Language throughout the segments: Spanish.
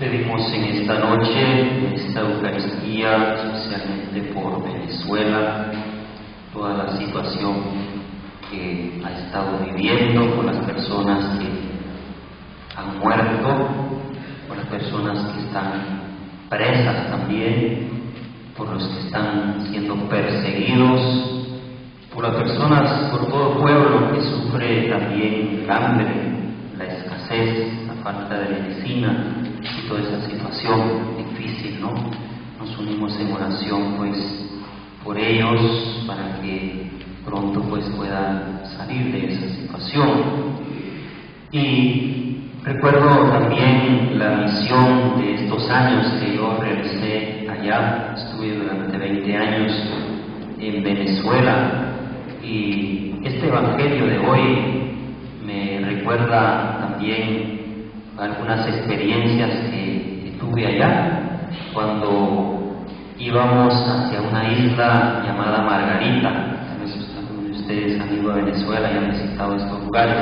Pedimos en esta noche, en esta Eucaristía, especialmente por Venezuela, toda la situación que ha estado viviendo, por las personas que han muerto, por las personas que están presas también, por los que están siendo perseguidos, por las personas, por todo pueblo que sufre también el hambre, la escasez, la falta de medicina y toda esa situación difícil, ¿no? Nos unimos en oración, pues, por ellos, para que pronto, pues, puedan salir de esa situación. Y recuerdo también la misión de estos años que yo realicé allá. Estuve durante 20 años en Venezuela, y este Evangelio de hoy me recuerda también algunas experiencias que tuve allá cuando íbamos hacia una isla llamada Margarita. Tal vez algunos de ustedes han ido a Venezuela y han visitado estos lugares.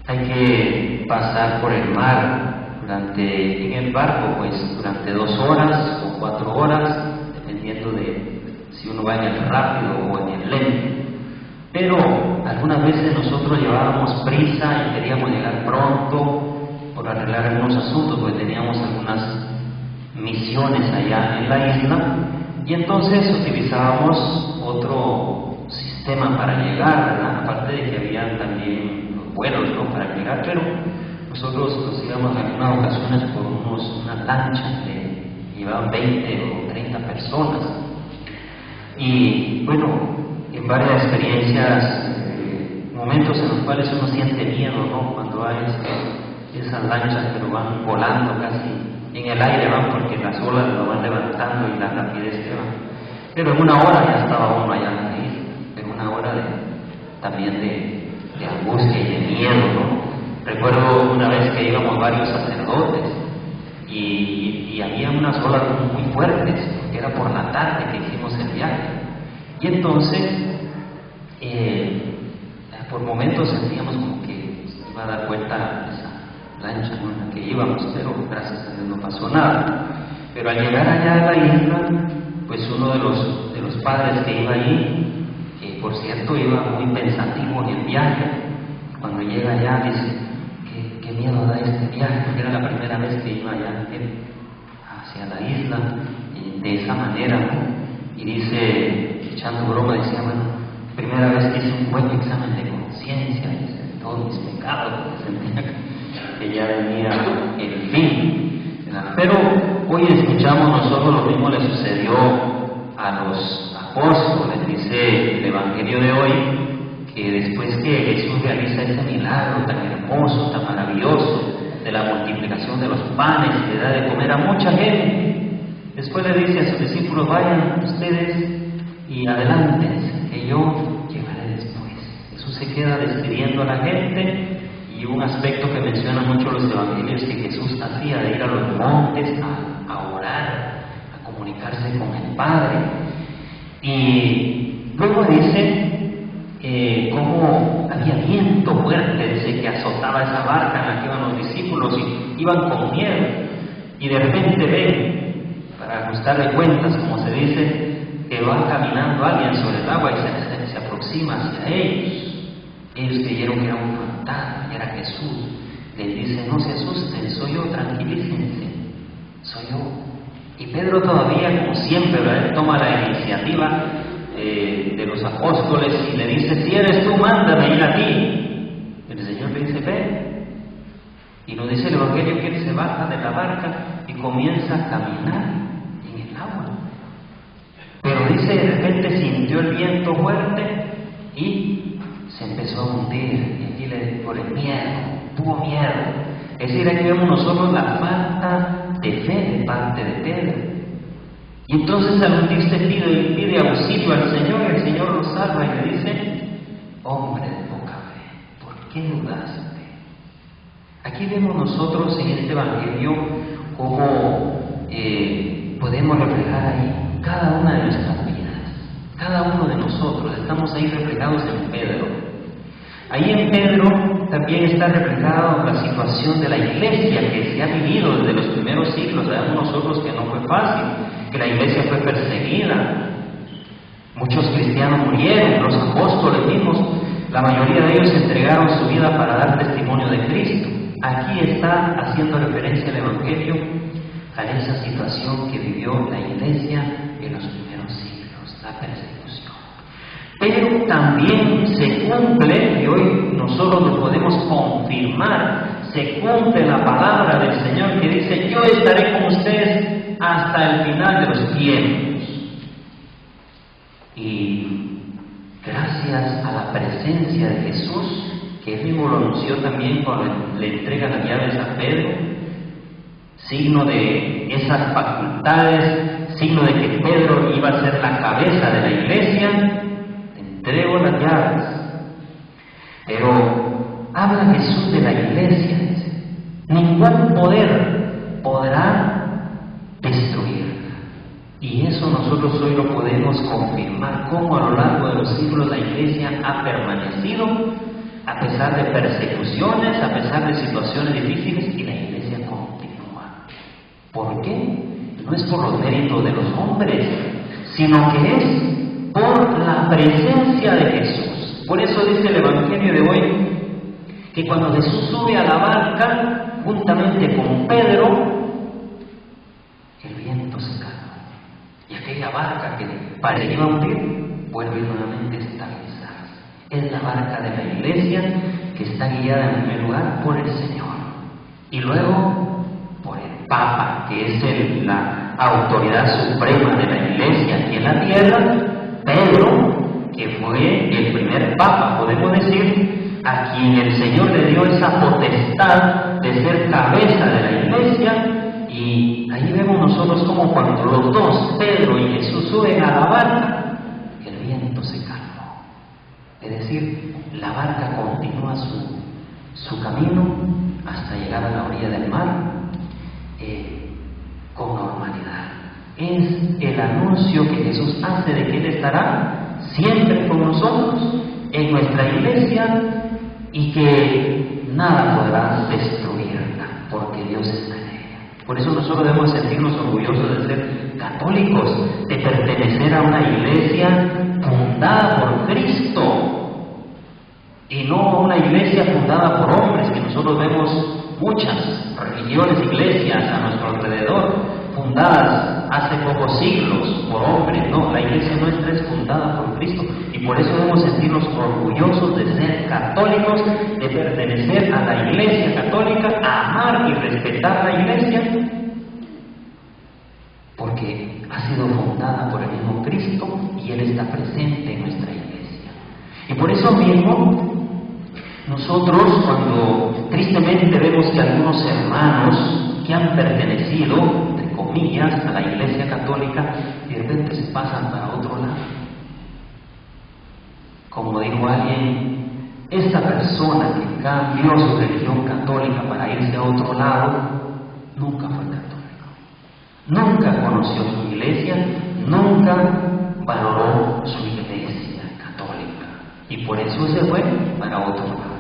Hay que pasar por el mar en el barco, pues durante 2 horas o 4 horas, dependiendo de si uno va en el rápido o en el lento. Pero algunas veces nosotros llevábamos prisa y queríamos llegar pronto por arreglar algunos asuntos, porque teníamos algunas misiones allá en la isla, y entonces utilizábamos otro sistema para llegar, ¿verdad? Aparte de que había también los vuelos, ¿no?, para llegar, pero nosotros nos íbamos en algunas ocasiones por unas lanchas que llevaban 20 o 30 personas. Y bueno, en varias experiencias, momentos en los cuales uno siente miedo, ¿no?, cuando hay esas lanchas que lo van volando casi en el aire, van, porque las olas lo van levantando y la rapidez que van. Pero en una hora ya estaba uno allá en la isla, en una hora también de angustia y de miedo, ¿no? Recuerdo una vez que íbamos varios sacerdotes y había unas olas muy fuertes, porque era por la tarde que hicimos el viaje. Y entonces, por momentos sentíamos como que iba a dar vuelta esa lancha, ¿no?, en la que íbamos, pero gracias a Dios no pasó nada. Pero al llegar allá a la isla, pues uno de los padres que iba allí, que por cierto iba muy pensativo en el viaje, cuando llega allá dice: qué miedo da este viaje, porque era la primera vez que iba allá hacia la isla de esa manera, ¿no? Y dice, echando broma, decía: bueno, primera vez que hice un buen examen de conciencia, dice, de todos mis pecados, porque sentía que ya venía el fin, ¿verdad? Pero hoy escuchamos nosotros lo mismo le sucedió a los apóstoles. Dice el Evangelio de hoy que después que Jesús realiza ese milagro tan hermoso, tan maravilloso, de la multiplicación de los panes, y le da de comer a mucha gente, después le dice a sus discípulos: vayan ustedes y adelántense, que yo llegaré después. Jesús se queda despidiendo a la gente, y un aspecto que mencionan mucho los evangelios que Jesús hacía, de ir a los montes a orar, a comunicarse con el Padre. Y luego dice cómo había viento fuerte, dice, que azotaba esa barca en la que iban los discípulos y iban con miedo. Y de repente ven, para ajustarle cuentas, como se dice, que va caminando alguien sobre el agua y se aproxima hacia ellos. Ellos creyeron que era un fantasma y era Jesús. Les dice: no se asusten, soy yo, tranquilícense, soy yo. Y Pedro todavía, como siempre, ¿verdad?, toma la iniciativa de los apóstoles y le dice: si eres tú, mándame ir a ti. El Señor le dice: ven. Y nos dice el Evangelio que él se baja de la barca y comienza a caminar en el agua. Pero dice, de repente sintió el viento fuerte y se empezó a hundir. Y aquí por el miedo, tuvo miedo. Es decir, aquí vemos nosotros la falta de fe de parte de Pedro. Y entonces al hundirse pide auxilio al Señor, y el Señor lo salva y le dice: hombre de poca fe, ¿por qué dudaste? Aquí vemos nosotros en este Evangelio cómo podemos reflejar ahí cada una de nuestras vidas. Cada uno de nosotros estamos ahí reflejados en Pedro. Ahí en Pedro también está reflejada la situación de la iglesia que se ha vivido desde los primeros siglos. Sabemos nosotros que no fue fácil, que la iglesia fue perseguida. Muchos cristianos murieron, los apóstoles mismos, la mayoría de ellos entregaron su vida para dar testimonio de Cristo. Aquí está haciendo referencia al Evangelio a esa situación que vivió la iglesia en los primeros siglos, la persecución. Pero también se cumple, y hoy nosotros lo podemos confirmar, se cumple la palabra del Señor que dice: yo estaré con ustedes hasta el final de los tiempos. Y gracias a la presencia de Jesús, que él mismo lo anunció también cuando le entrega las llaves a Pedro, signo de esas facultades, signo de que Pedro iba a ser la cabeza de la iglesia: te entrego las llaves. Pero habla Jesús de la iglesia, dice: ningún poder podrá destruirla. Y eso nosotros hoy lo podemos confirmar, cómo a lo largo de los siglos la iglesia ha permanecido a pesar de persecuciones, a pesar de situaciones difíciles, y la iglesia continúa. ¿Por qué? No es por los méritos de los hombres, sino que es por la presencia de Jesús. Por eso dice el Evangelio de hoy que cuando Jesús sube a la barca juntamente con Pedro, el viento se calma y aquella barca que parecía hundir vuelve nuevamente a estabilizarse. Es la barca de la iglesia que está guiada en primer lugar por el Señor y luego por el Papa, que es la autoridad suprema de la iglesia aquí en la tierra. Pedro, que fue el primer Papa, podemos decir, a quien el Señor le dio esa potestad de ser cabeza de la iglesia. Y ahí vemos nosotros como cuando los dos, Pedro y Jesús, suben a la barca, el viento se calmó. Es decir, la barca continúa su camino hasta llegar a la orilla del mar con normalidad. Es el anuncio que Jesús hace de que Él estará siempre con nosotros en nuestra iglesia y que nada podrá destruirla, porque Dios está en ella. Por eso nosotros debemos sentirnos orgullosos de ser católicos, de pertenecer a una iglesia fundada por Cristo y no a una iglesia fundada por hombres, que nosotros vemos muchas religiones, iglesias a nuestro alrededor, fundadas hace pocos siglos por hombres. No, la iglesia nuestra es fundada por Cristo y por eso debemos sentirnos orgullosos de ser católicos, de pertenecer a la iglesia católica, a amar y respetar la iglesia, porque ha sido fundada por el mismo Cristo y Él está presente en nuestra iglesia. Y por eso mismo, nosotros cuando tristemente vemos que algunos hermanos que han pertenecido, entre comillas, a la iglesia católica, de repente se pasan para otro lado. Como dijo alguien, esta persona que cambió su religión católica para irse a otro lado, nunca fue católico. Nunca conoció su iglesia, nunca valoró su iglesia católica. Y por eso se fue para otro lado.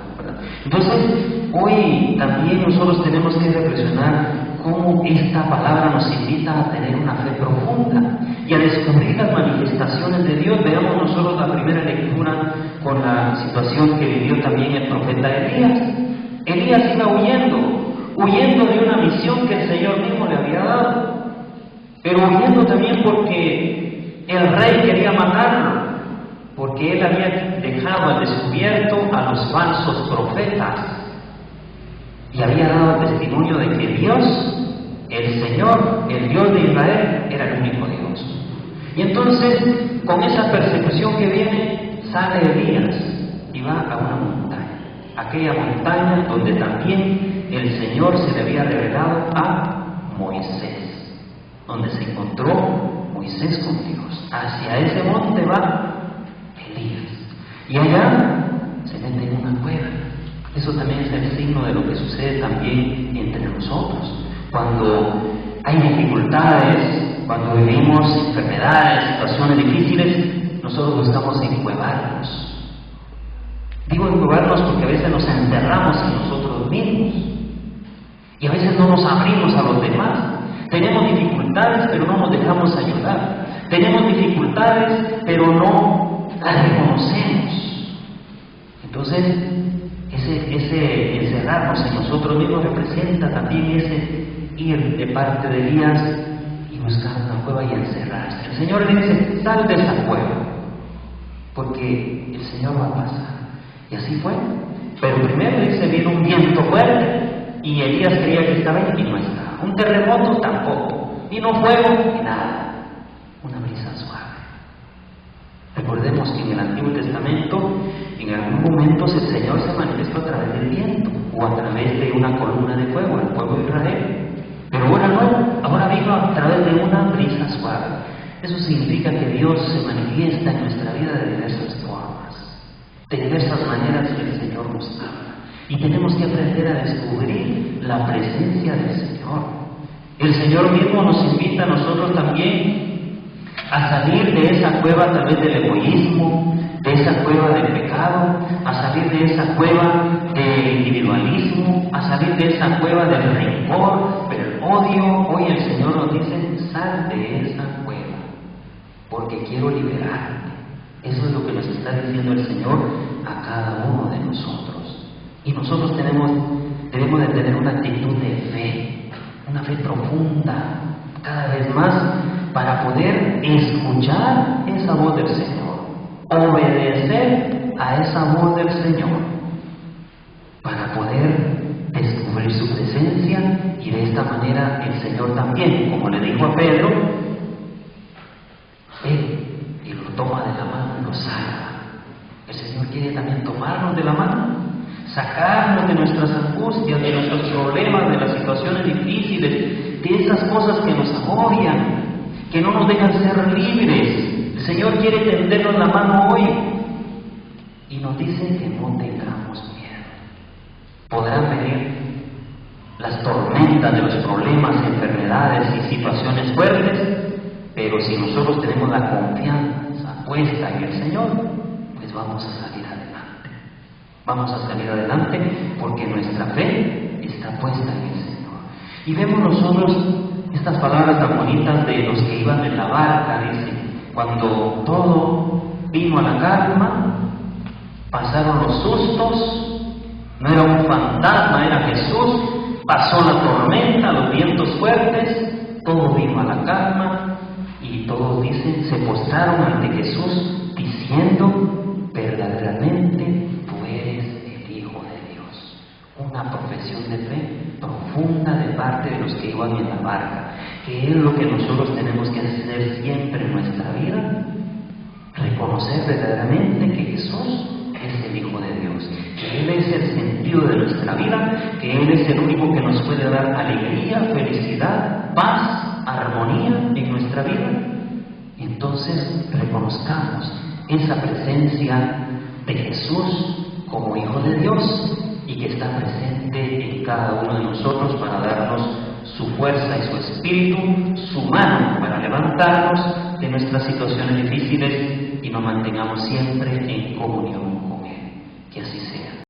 Entonces, hoy también nosotros tenemos que reflexionar cómo esta palabra nos invita a tener una fe profunda y a descubrir las manifestaciones de Dios. Veamos nosotros la primera lectura con la situación que vivió también el profeta Elías. Elías iba huyendo de una misión que el Señor mismo le había dado, pero huyendo también porque el rey quería matarlo, porque él había dejado al descubierto a los falsos profetas y había dado testimonio de que Dios, el Señor, el Dios de Israel, era el único Dios. Y entonces, con esa persecución que viene, sale Elías y va a una montaña, aquella montaña donde también el Señor se le había revelado a Moisés, donde se encontró Moisés con Dios. Hacia ese monte va Elías. Y allá se mete en una cueva. Eso también es el signo de lo que sucede también entre nosotros. Cuando hay dificultades, cuando vivimos enfermedades, situaciones difíciles, nosotros buscamos encuevarnos. Digo encuevarnos porque a veces nos encerramos en nosotros mismos y a veces no nos abrimos a los demás. Tenemos dificultades, pero no nos dejamos ayudar. Tenemos dificultades, pero no las reconocemos. Entonces, ese encerrarnos en nosotros mismos representa también ese ir de parte de Elías y buscar una cueva y encerrarse. El Señor le dice: sal de esa cueva, porque el Señor va a pasar. Y así fue. Pero primero dice: vino un viento fuerte y Elías creía que estaba ahí y no estaba. Un terremoto tampoco. Vino fuego y nada. Una brisa suave. Recordemos que en el Antiguo Testamento, en algunos momentos el Señor se manifestó a través del viento o a través de una columna de fuego, el pueblo de Israel. Pero ahora no, ahora vino a través de una brisa suave. Eso significa que Dios se manifiesta en nuestra vida de diversas formas, de diversas maneras que el Señor nos habla. Y tenemos que aprender a descubrir la presencia del Señor. El Señor mismo nos invita a nosotros también a salir de esa cueva a través del egoísmo, de esa cueva del pecado, a salir de esa cueva del individualismo, a salir de esa cueva del rencor, del odio. Hoy el Señor nos dice: sal de esa cueva, porque quiero liberarte. Eso es lo que nos está diciendo el Señor a cada uno de nosotros. Y nosotros debemos de tener una actitud de fe, una fe profunda, cada vez más, para poder escuchar esa voz del Señor, obedecer a esa voz del Señor, para poder descubrir su presencia. Y de esta manera el Señor también, como le dijo a Pedro, ve y lo toma de la mano y lo salva. El Señor quiere también tomarnos de la mano, sacarnos de nuestras angustias, de nuestros problemas, de las situaciones difíciles, de esas cosas que nos agobian, que no nos dejan ser libres. El Señor quiere tendernos la mano hoy y nos dice que no tengamos miedo. Podrán venir las tormentas de los problemas, enfermedades y situaciones fuertes, pero si nosotros tenemos la confianza puesta en el Señor, pues vamos a salir adelante. Vamos a salir adelante porque nuestra fe está puesta en el Señor. Y vemos nosotros estas palabras tan bonitas de los que iban en la barca. Dice: cuando todo vino a la calma, pasaron los sustos, no era un fantasma, era Jesús. Pasó la tormenta, los vientos fuertes, todo vino a la calma y todos, dicen, se postraron ante Jesús diciendo: verdaderamente tú eres el Hijo de Dios. Una profesión de fe profunda de parte de los que iban en la barca, que es lo que nosotros tenemos que hacer siempre en nuestra vida: reconocer verdaderamente que Jesús es el Hijo de Dios, que Él es el sentido de nuestra vida, que Él es el único que nos puede dar alegría, felicidad, paz, armonía en nuestra vida. Y entonces reconozcamos esa presencia de Jesús como Hijo de Dios y que está presente en cada uno de nosotros para darnos su fuerza y su espíritu, su mano para levantarnos de nuestras situaciones difíciles y nos mantengamos siempre en comunión.